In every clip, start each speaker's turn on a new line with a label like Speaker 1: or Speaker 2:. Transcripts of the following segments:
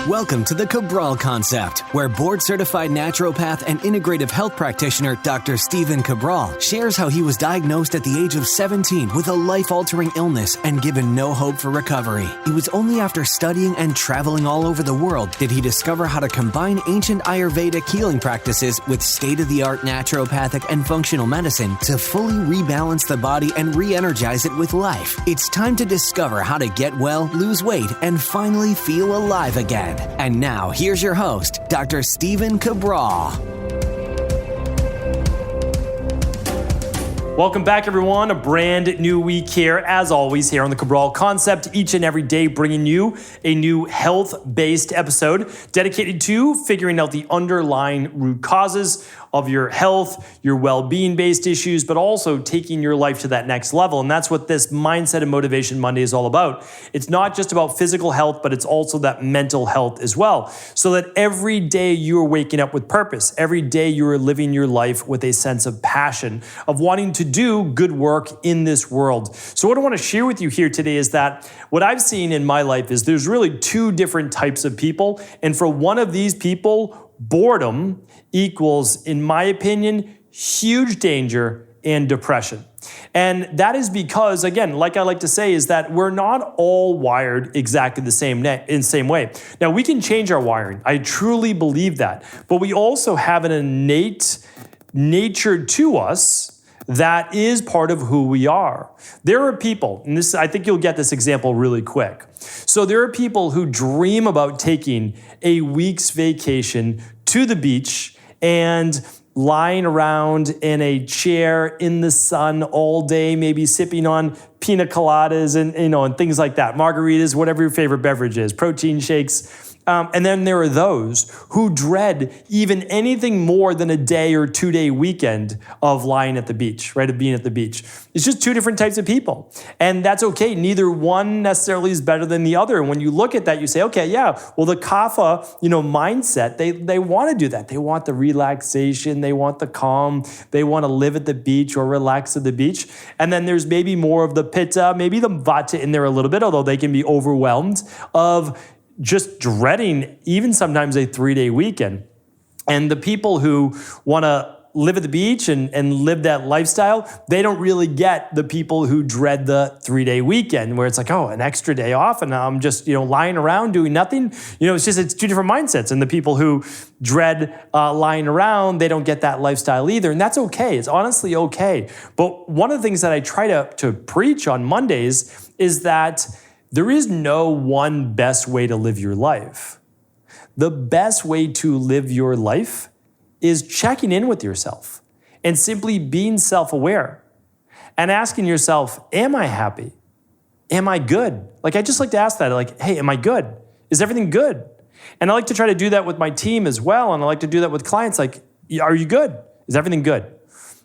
Speaker 1: Welcome to the Cabral Concept, where board-certified naturopath and integrative health practitioner Dr. Stephen Cabral shares how he was diagnosed at the age of 17 with a life-altering illness and given no hope for recovery. It was only after studying and traveling all over the world did he discover how to combine ancient Ayurvedic healing practices with state-of-the-art naturopathic and functional medicine to fully rebalance the body and re-energize it with life. It's time to discover how to get well, lose weight, and finally feel alive again. And now, here's your host, Dr. Stephen Cabral.
Speaker 2: Welcome back, everyone. A brand new week here, as always, here on the Cabral Concept, each and every day bringing you a new health-based episode dedicated to figuring out the underlying root causes of your health, your well-being-based issues, but also taking your life to that next level. And that's what this Mindset and Motivation Monday is all about. It's not just about physical health, but it's also that mental health as well. So that every day you're waking up with purpose, every day you're living your life with a sense of passion, of wanting to do good work in this world. So what I want to share with you here today is that what I've seen in my life is there's really two different types of people. And for one of these people, boredom equals, in my opinion, huge danger and depression. And that is because, again, like I like to say, is that we're not all wired exactly the same way. Now, we can change our wiring. I truly believe that. But we also have an innate nature to us that is part of who we are. There are people, and this, I think you'll get this example really quick. So there are people who dream about taking a week's vacation to the beach and lying around in a chair in the sun all day, maybe sipping on pina coladas and things like that, margaritas, whatever your favorite beverage is, protein shakes. And then there are those who dread even anything more than a day or 2-day weekend of lying at the beach, right? Of being at the beach. It's just two different types of people. And that's okay. Neither one necessarily is better than the other. And when you look at that, you say, okay, yeah, well, the kapha, mindset, they want to do that. They want the relaxation. They want the calm. They want to live at the beach or relax at the beach. And then there's maybe more of the pitta, maybe the vata in there a little bit, although they can be overwhelmed of just dreading even sometimes a 3-day weekend. And the people who want to live at the beach and live that lifestyle, they don't really get the people who dread the 3-day weekend where it's like, oh, an extra day off and I'm just, lying around doing nothing. It's two different mindsets. And the people who dread lying around, they don't get that lifestyle either. And that's okay. It's honestly okay. But one of the things that I try to preach on Mondays is that there is no one best way to live your life. The best way to live your life is checking in with yourself and simply being self-aware and asking yourself, am I happy? Am I good? I just like to ask that, hey, am I good? Is everything good? And I like to try to do that with my team as well. And I like to do that with clients. Are you good? Is everything good?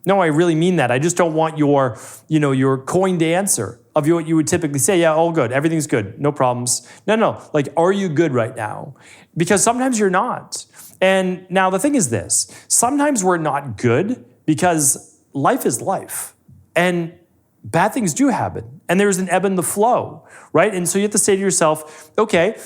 Speaker 2: No, I really mean that. I just don't want your coined answer of what you would typically say. Yeah, all good. Everything's good. No problems. No. Are you good right now? Because sometimes you're not. And now the thing is this. Sometimes we're not good because life is life. And bad things do happen. And there's an ebb and the flow, right? And so you have to say to yourself, okay,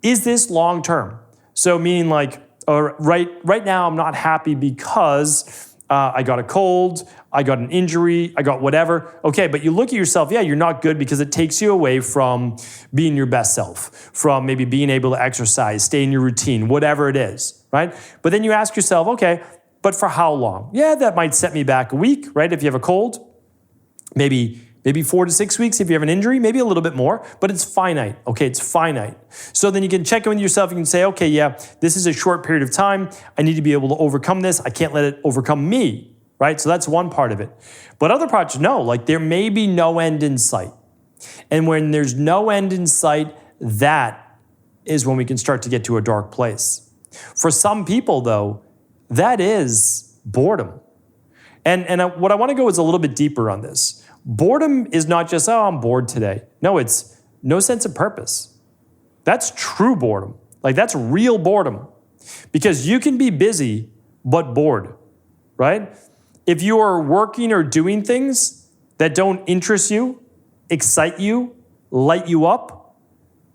Speaker 2: is this long term? So meaning right now I'm not happy because I got a cold, I got an injury, I got whatever. Okay, but you look at yourself, yeah, you're not good because it takes you away from being your best self, from maybe being able to exercise, stay in your routine, whatever it is, right? But then you ask yourself, okay, but for how long? Yeah, that might set me back a week, right? If you have a cold, maybe 4 to 6 weeks if you have an injury, maybe a little bit more, but it's finite, okay? It's finite. So then you can check in with yourself, you can say, okay, yeah, this is a short period of time. I need to be able to overcome this. I can't let it overcome me, right? So that's one part of it. But other parts, no, there may be no end in sight. And when there's no end in sight, that is when we can start to get to a dark place. For some people, though, that is boredom. And what I want to go is a little bit deeper on this. Boredom is not just, oh, I'm bored today. No, it's no sense of purpose. That's true boredom. That's real boredom. Because you can be busy, but bored, right? If you are working or doing things that don't interest you, excite you, light you up,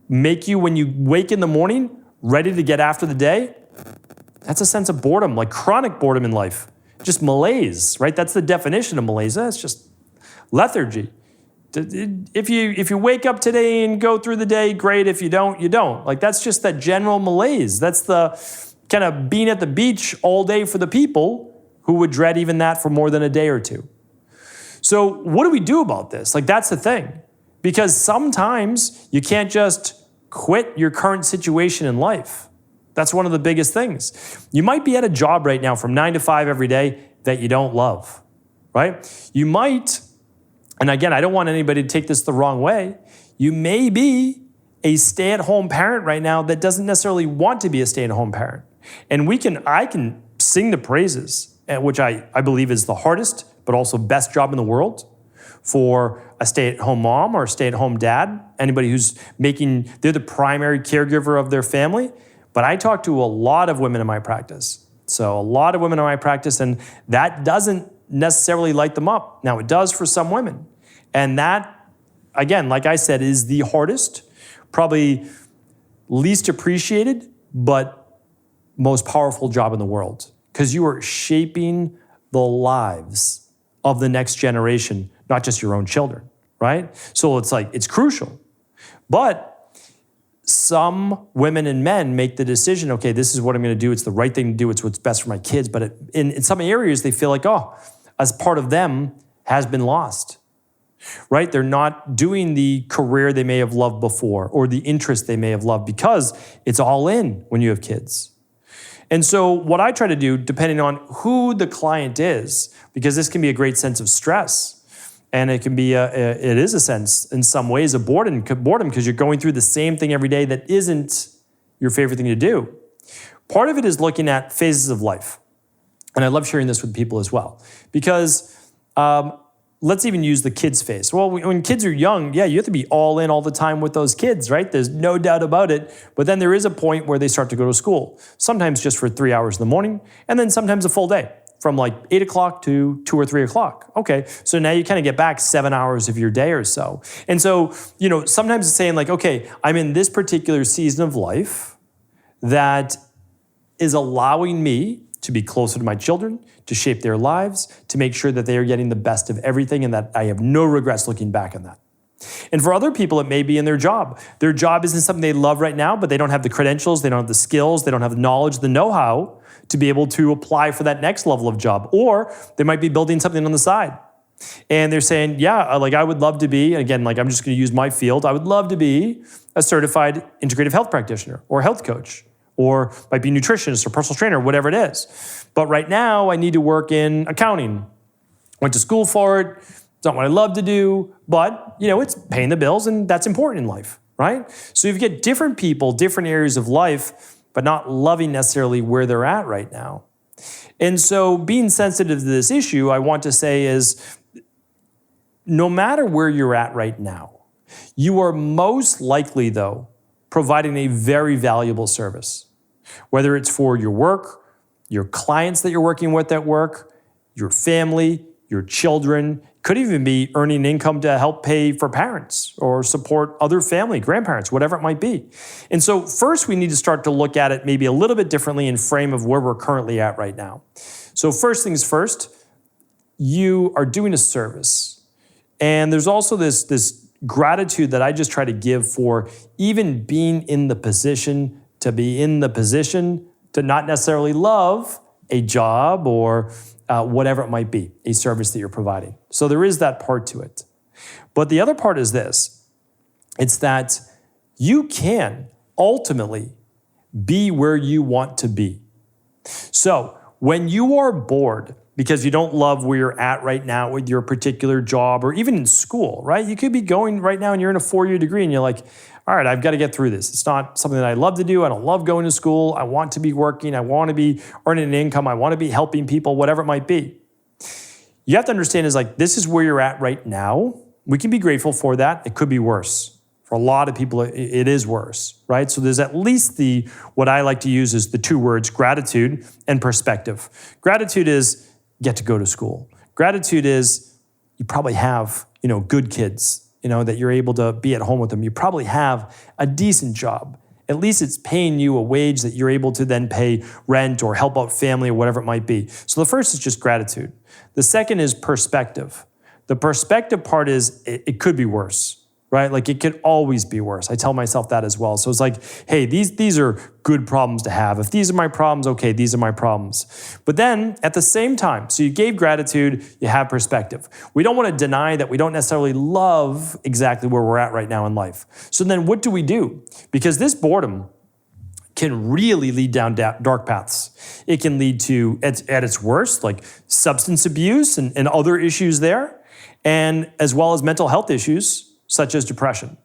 Speaker 2: make you, when you wake in the morning, ready to get after the day, that's a sense of boredom, like chronic boredom in life. Just malaise, right? That's the definition of malaise. That's just lethargy. If you wake up today and go through the day, great. If you don't, you don't. Like that's just that general malaise. That's the kind of being at the beach all day for the people who would dread even that for more than a day or two. So what do we do about this? Like that's the thing. Because sometimes you can't just quit your current situation in life. That's one of the biggest things. You might be at a job right now from 9 to 5 every day that you don't love, right? You might, and again, I don't want anybody to take this the wrong way. You may be a stay-at-home parent right now that doesn't necessarily want to be a stay-at-home parent. And I can sing the praises, which I believe is the hardest, but also best job in the world for a stay-at-home mom or a stay-at-home dad, anybody they're the primary caregiver of their family. But I talk to a lot of women in my practice. So a lot of women in my practice, and that doesn't necessarily light them up. Now, it does for some women. And that, again, like I said, is the hardest, probably least appreciated, but most powerful job in the world. Because you are shaping the lives of the next generation, not just your own children, right? So it's crucial. But some women and men make the decision, okay, this is what I'm going to do. It's the right thing to do. It's what's best for my kids. But in some areas, they feel like, as part of them has been lost, right? They're not doing the career they may have loved before or the interest they may have loved because it's all in when you have kids. And so what I try to do, depending on who the client is, because this can be a great sense of stress, and it can be it is a sense in some ways of boredom because you're going through the same thing every day that isn't your favorite thing to do. Part of it is looking at phases of life. And I love sharing this with people as well. Because let's even use the kids phase. Well, when kids are young, yeah, you have to be all in all the time with those kids, right? There's no doubt about it. But then there is a point where they start to go to school, sometimes just for 3 hours in the morning, and then sometimes a full day from like 8 o'clock to 2 or 3 o'clock. Okay, so now you kind of get back 7 hours of your day or so. And so, sometimes it's saying like, okay, I'm in this particular season of life that is allowing me to be closer to my children, to shape their lives, to make sure that they are getting the best of everything and that I have no regrets looking back on that. And for other people, it may be in their job. Their job isn't something they love right now, but they don't have the credentials, they don't have the skills, they don't have the knowledge, the know-how to be able to apply for that next level of job. Or they might be building something on the side. And they're saying, yeah, like I would love to be, again, like I'm just going to use my field, I would love to be a certified integrative health practitioner or health coach, or might be nutritionist or personal trainer, whatever it is. But right now, I need to work in accounting. Went to school for it. It's not what I love to do, but it's paying the bills, and that's important in life, right? So if you get different people, different areas of life, but not loving necessarily where they're at right now. And so being sensitive to this issue, I want to say is, no matter where you're at right now, you are most likely, though, providing a very valuable service. Whether it's for your work, your clients that you're working with at work, your family, your children, could even be earning income to help pay for parents or support other family, grandparents, whatever it might be. And so first we need to start to look at it maybe a little bit differently in frame of where we're currently at right now. So first things first, you are doing a service. And there's also this gratitude that I just try to give for even being in the position to be in the position to not necessarily love a job or whatever it might be, a service that you're providing. So there is that part to it. But the other part is this. It's that you can ultimately be where you want to be. So when you are bored because you don't love where you're at right now with your particular job or even in school, right? You could be going right now and you're in a 4-year degree and you're like, all right, I've got to get through this. It's not something that I love to do. I don't love going to school. I want to be working. I want to be earning an income. I want to be helping people, whatever it might be. You have to understand is like, this is where you're at right now. We can be grateful for that. It could be worse. For a lot of people, it is worse, right? So there's at least what I like to use is the 2 words, gratitude and perspective. Gratitude is get to go to school. Gratitude is you probably have, good kids, that you're able to be at home with them. You probably have a decent job at least it's paying you a wage that you're able to then pay rent or help out family or whatever it might be. So the first is just gratitude. The second is perspective. The perspective part is it could be worse, right? Like it could always be worse. I tell myself that as well. So it's like, hey, these are good problems to have. If these are my problems, okay, these are my problems. But then at the same time, so you gave gratitude, you have perspective. We don't want to deny that we don't necessarily love exactly where we're at right now in life. So then what do we do? Because this boredom can really lead down dark paths. It can lead to, at its worst, like substance abuse and other issues there, and as well as mental health issues, such as depression.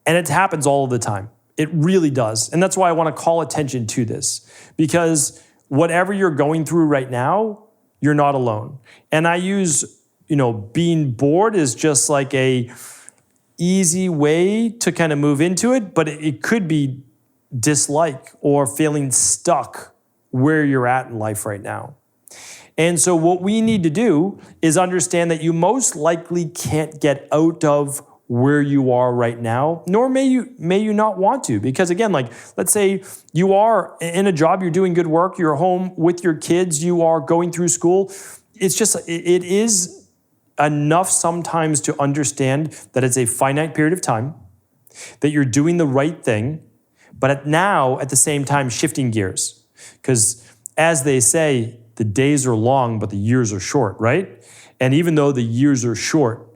Speaker 2: And it happens all of the time. It really does. And that's why I want to call attention to this, because whatever you're going through right now, you're not alone. And I use, being bored is just like a easy way to kind of move into it, but it could be dislike or feeling stuck where you're at in life right now. And so what we need to do is understand that you most likely can't get out of where you are right now, nor may you not want to. Because again, like let's say you are in a job, you're doing good work, you're home with your kids, you are going through school. It is enough sometimes to understand that it's a finite period of time, that you're doing the right thing, but at the same time, shifting gears. Because as they say, the days are long, but the years are short, right? And even though the years are short,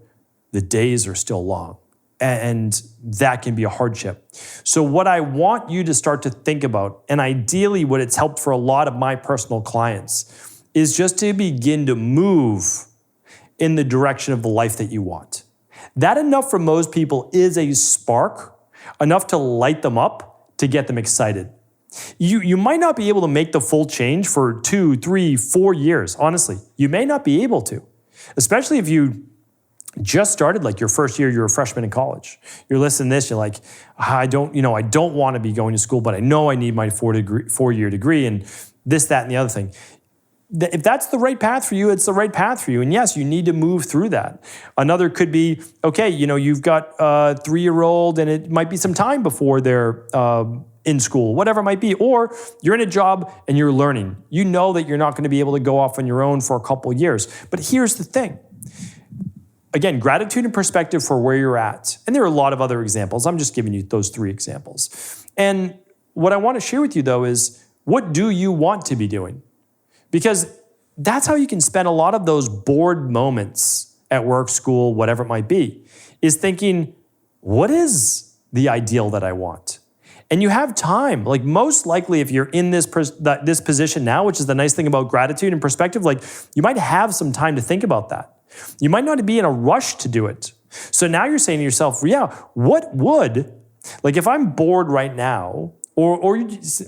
Speaker 2: the days are still long. And that can be a hardship. So what I want you to start to think about, and ideally what it's helped for a lot of my personal clients, is just to begin to move in the direction of the life that you want. That enough for most people is a spark, enough to light them up, to get them excited. You might not be able to make the full change for 2, 3, 4 years, honestly. You may not be able to, especially if you just started like your first year, you're a freshman in college. You're listening to this, you're like, I don't want to be going to school, but I know I need my 4-year degree and this, that, and the other thing. If that's the right path for you, it's the right path for you. And yes, you need to move through that. Another could be, okay, you've got a 3-year-old and it might be some time before they're in school, whatever it might be. Or you're in a job and you're learning. You know that you're not going to be able to go off on your own for a couple of years. But here's the thing. Again, gratitude and perspective for where you're at. And there are a lot of other examples. I'm just giving you those 3 examples. And what I want to share with you though is, what do you want to be doing? Because that's how you can spend a lot of those bored moments at work, school, whatever it might be, is thinking, what is the ideal that I want? And you have time. Like most likely if you're in this position now, which is the nice thing about gratitude and perspective, like you might have some time to think about that. You might not be in a rush to do it. So now you're saying to yourself, if I'm bored right now, or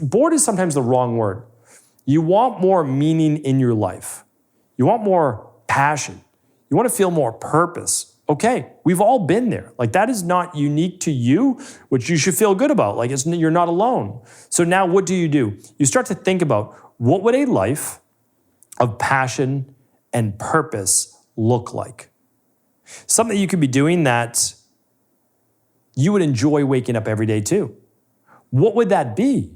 Speaker 2: bored is sometimes the wrong word. You want more meaning in your life. You want more passion. You want to feel more purpose. Okay, we've all been there. Like that is not unique to you, which you should feel good about. Like you're not alone. So now what do? You start to think about, what would a life of passion and purpose look like? Something you could be doing that you would enjoy waking up every day too. What would that be?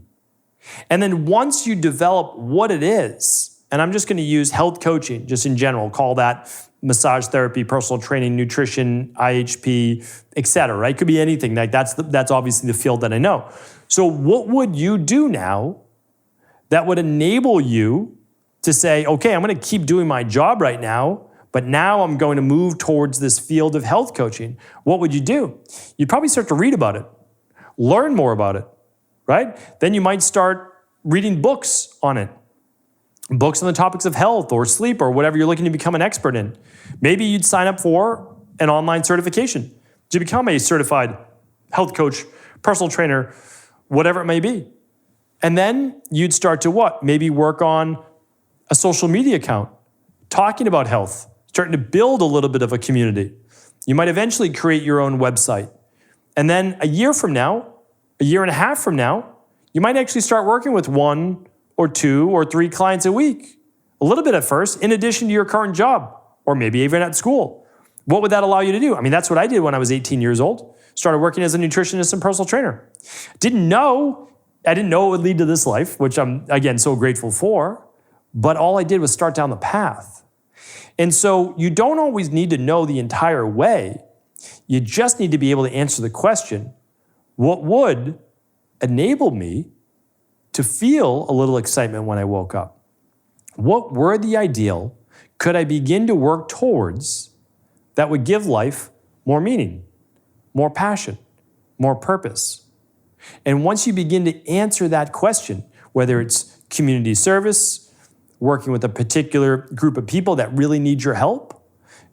Speaker 2: And then once you develop what it is, and I'm just going to use health coaching just in general, call that massage therapy, personal training, nutrition, IHP, etc. Right? It could be anything. Like that's obviously the field that I know. So what would you do now that would enable you to say, okay, I'm going to keep doing my job right now, but now I'm going to move towards this field of health coaching? What would you do? You'd probably start to read about it, learn more about it. Right? Then you might start reading books on it. Books on the topics of health or sleep or whatever you're looking to become an expert in. Maybe you'd sign up for an online certification to become a certified health coach, personal trainer, whatever it may be. And then you'd start to what? Maybe work on a social media account, talking about health, starting to build a little bit of a community. You might eventually create your own website. And then a year from now, a year and a half from now, you might actually start working with 1 or 2 or 3 clients a week. A little bit at first, in addition to your current job, or maybe even at school. What would that allow you to do? I mean, that's what I did when I was 18 years old. Started working as a nutritionist and personal trainer. I didn't know it would lead to this life, which I'm, again, so grateful for. But all I did was start down the path. And so you don't always need to know the entire way. You just need to be able to answer the question, what would enable me to feel a little excitement when I woke up? What were the ideal could I begin to work towards that would give life more meaning, more passion, more purpose? And once you begin to answer that question, whether it's community service, working with a particular group of people that really need your help,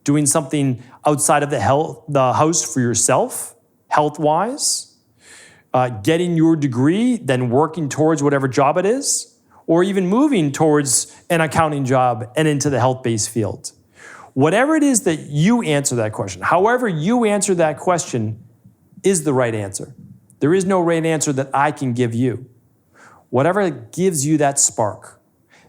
Speaker 2: doing something outside of the house for yourself, health-wise, getting your degree, then working towards whatever job it is, or even moving towards an accounting job and into the health-based field. Whatever it is that you answer that question, however you answer that question is the right answer. There is no right answer that I can give you. Whatever gives you that spark,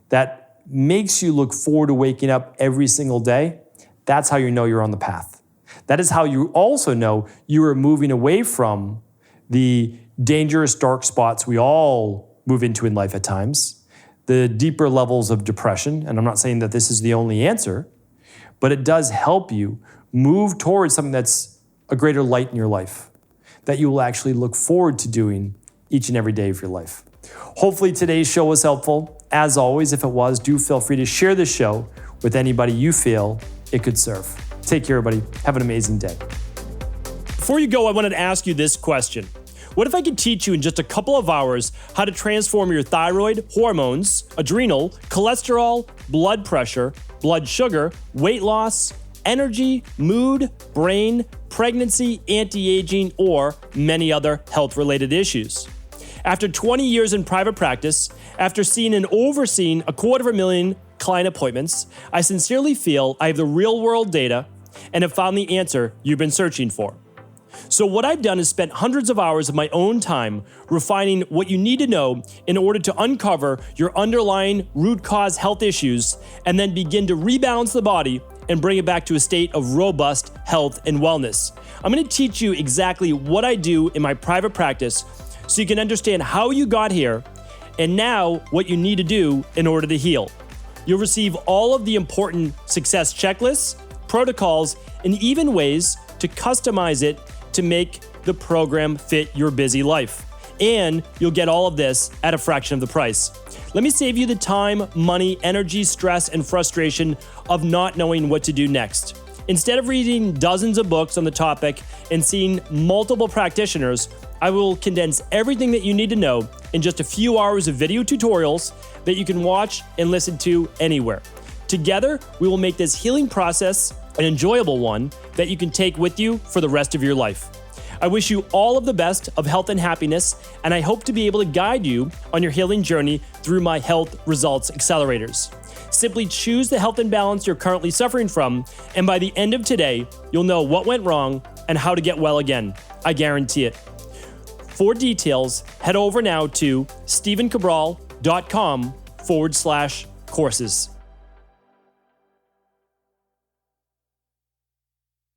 Speaker 2: that makes you look forward to waking up every single day, that's how you know you're on the path. That is how you also know you are moving away from the dangerous dark spots we all move into in life at times, the deeper levels of depression, and I'm not saying that this is the only answer, but it does help you move towards something that's a greater light in your life, that you will actually look forward to doing each and every day of your life. Hopefully today's show was helpful. As always, if it was, do feel free to share this show with anybody you feel it could serve. Take care, everybody. Have an amazing day. Before you go, I wanted to ask you this question. What if I could teach you in just a couple of hours how to transform your thyroid, hormones, adrenal, cholesterol, blood pressure, blood sugar, weight loss, energy, mood, brain, pregnancy, anti-aging, or many other health-related issues? After 20 years in private practice, after seeing and overseeing 250,000 client appointments, I sincerely feel I have the real-world data and have found the answer you've been searching for. So what I've done is spent hundreds of hours of my own time refining what you need to know in order to uncover your underlying root cause health issues and then begin to rebalance the body and bring it back to a state of robust health and wellness. I'm going to teach you exactly what I do in my private practice so you can understand how you got here and now what you need to do in order to heal. You'll receive all of the important success checklists, protocols, and even ways to customize it to make the program fit your busy life. And you'll get all of this at a fraction of the price. Let me save you the time, money, energy, stress, and frustration of not knowing what to do next. Instead of reading dozens of books on the topic and seeing multiple practitioners, I will condense everything that you need to know in just a few hours of video tutorials that you can watch and listen to anywhere. Together, we will make this healing process an enjoyable one that you can take with you for the rest of your life. I wish you all of the best of health and happiness, and I hope to be able to guide you on your healing journey through my Health Results Accelerators. Simply choose the health imbalance you're currently suffering from, and by the end of today, you'll know what went wrong and how to get well again. I guarantee it. For details, head over now to stephencabral.com/courses.